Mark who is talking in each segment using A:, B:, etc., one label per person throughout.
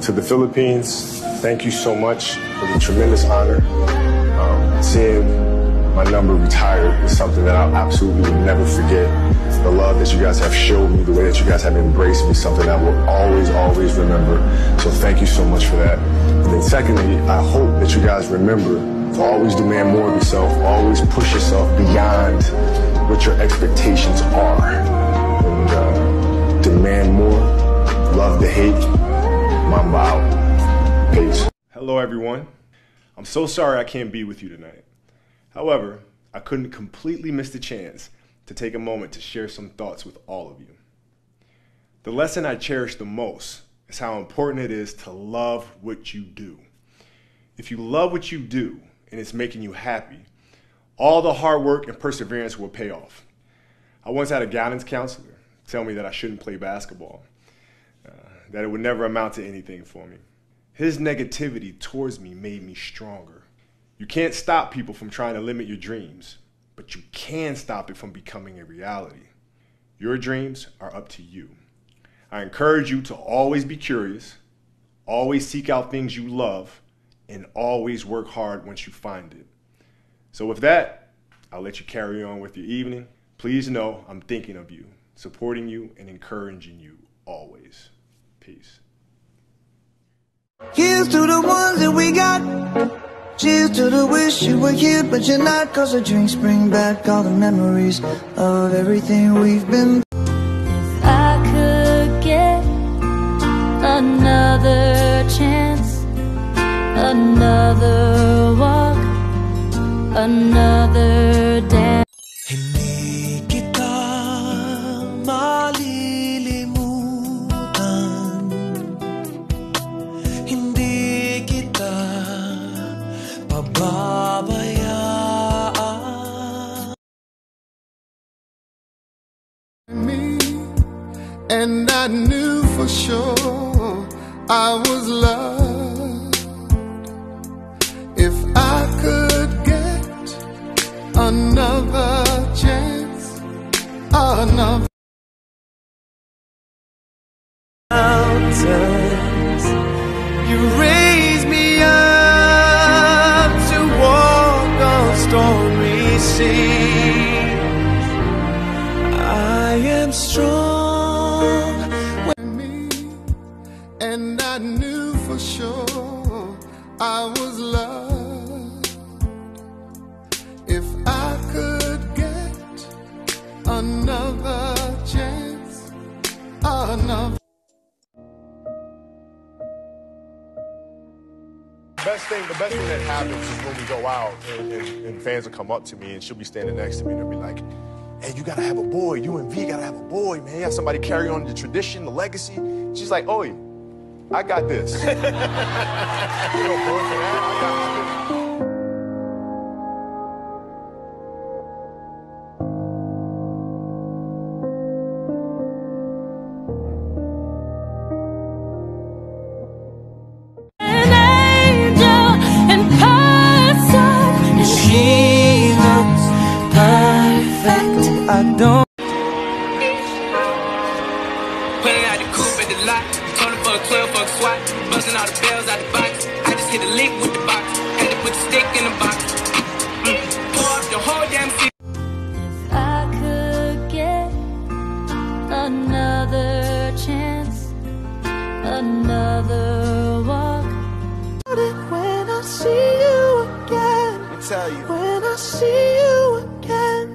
A: To the Philippines, thank you so much for the tremendous honor. Seeing my number retired is something that I'll absolutely never forget. The love that you guys have showed me, the way that you guys have embraced me, something I will always, always remember. So thank you so much for that. And then secondly, I hope that you guys remember to always demand more of yourself, always push yourself beyond what your expectations are. And demand more, love the hate. Mamba out. Peace.
B: Hello everyone. I'm so sorry I can't be with you tonight. However, I couldn't completely miss the chance to take a moment to share some thoughts with all of you. The lesson I cherish the most is how important it is to love what you do. If you love what you do and it's making you happy, all the hard work and perseverance will pay off. I once had a guidance counselor tell me that I shouldn't play basketball, that it would never amount to anything for me. His negativity towards me made me stronger. You can't stop people from trying to limit your dreams, but you can stop it from becoming a reality. Your dreams are up to you. I encourage you to always be curious, always seek out things you love, and always work hard once you find it. So with that, I'll let you carry on with your evening. Please know I'm thinking of you, supporting you, and encouraging you always. Peace.
C: Here's to the ones that we got. Cheers to the wish you were here, but you're not. Cause the drinks bring back all the memories of everything we've been.
D: If I could get another chance, another walk, another dance.
C: Hindi kita malilimutan, hindi kita pababayaan. Me, and I knew for sure I was loved. If I could get another chance, another mountains, you raise me up to walk on stormy seas. I am strong when me, and I knew for sure I was loved. If I could get another chance, another.
A: The best thing that happens is when we go out and fans will come up to me and she'll be standing next to me and they'll be like, hey, you gotta have a boy. You and V gotta have a boy, man. You have somebody carry on the tradition, the legacy. She's like, oh, I got this. You know, boy, for that, I got this.
C: I don't.
E: Pulling out the coupe at the lot, calling for a 12 fuck swat, buzzing all the bells out the box. I just hit a lick with the box, had to put the stick in the box. Pour up the whole damn seat.
D: If I could get another chance, another walk.
C: When I see you again,
E: I tell you.
C: when I see you again.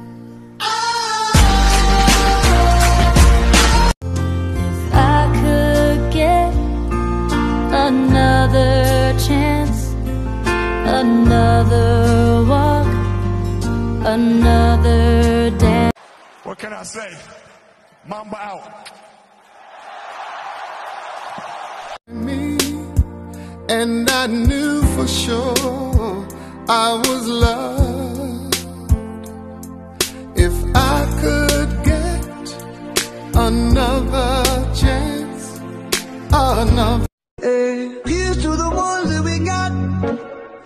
D: Another chance, another walk, another dance.
A: What can I say? Mamba out.
C: Me, and I knew for sure I was loved. If I could get another chance, another. Here's to the ones that we got.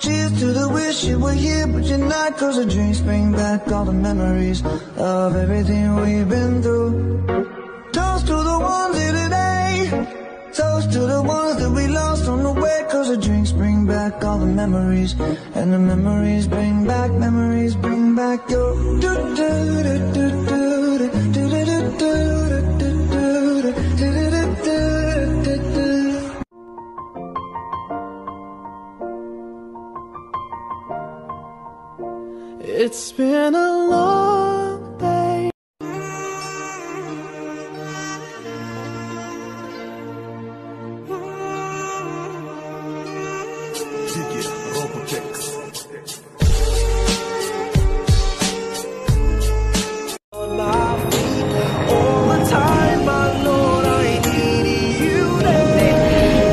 C: Cheers to the wish you were here, but you're not. Cause the drinks bring back all the memories of everything we've been through. Toast to the ones here today. Toast to the ones that we lost
F: away, 'cause the drinks bring back all the memories, and the memories bring back your It's been a long day. On my feet all the time, my Lord, I need you there.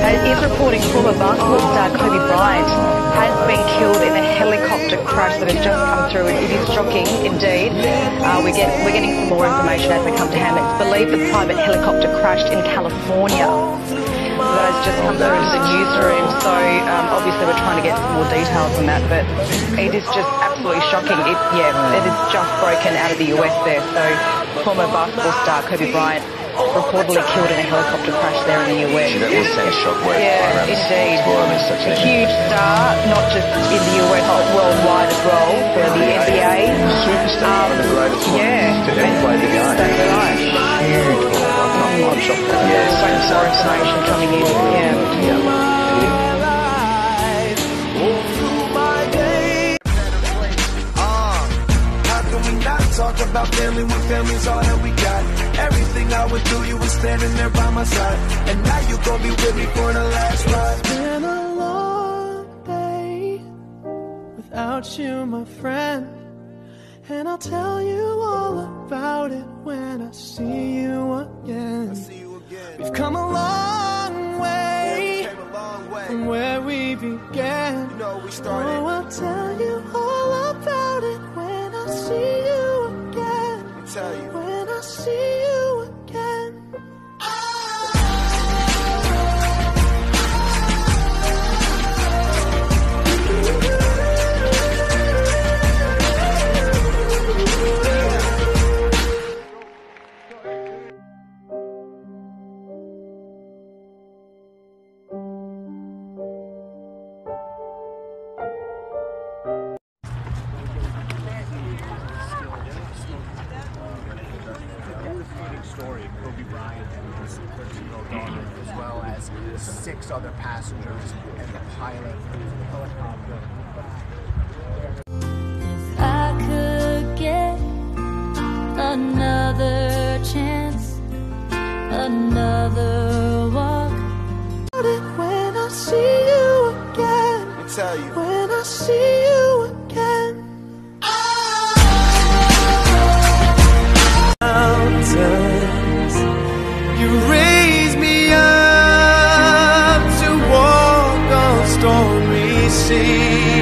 G: As is reporting, former basketball star Kobe Bryant has been killed in a helicopter crash that has just come through. It is shocking indeed. We're getting some more information as we come to hand. It's believed the private helicopter crashed in California. That has just come through into the newsroom. So obviously we're trying to get some more details on that, but it is just absolutely shocking. It is just broken out of the US there. So former basketball star Kobe Bryant reportedly killed in a helicopter crash there in the US.
H: That will send a shockwave.
G: Yeah, indeed.
H: Such
G: a huge star, not just in the US but worldwide as well for the NBA.
H: Superstar, one of the greatest ones to ever play the game.
G: That's right.
H: Huge. I'm shocked.
G: Yes. More information coming in. Yeah.
F: Talk about family when family's all that we got. Everything I went through, you were standing there by my side, and now you gon' be with me for the last ride. It's been a long day without you, my friend, and I'll tell you all about it when I see you again. We've come a long way from where we began. You know, we started. Oh, I'll tell you all about it when I see you. Tell you. When I see you again.
I: Story of Kobe Bryant and his 13-year-old daughter, as well as 6 other passengers and the pilot of the helicopter.
D: If I could get another chance, another walk.
F: When I see you again, I tell you. When I see you again. Mountains, you raise me up to walk on stormy seas.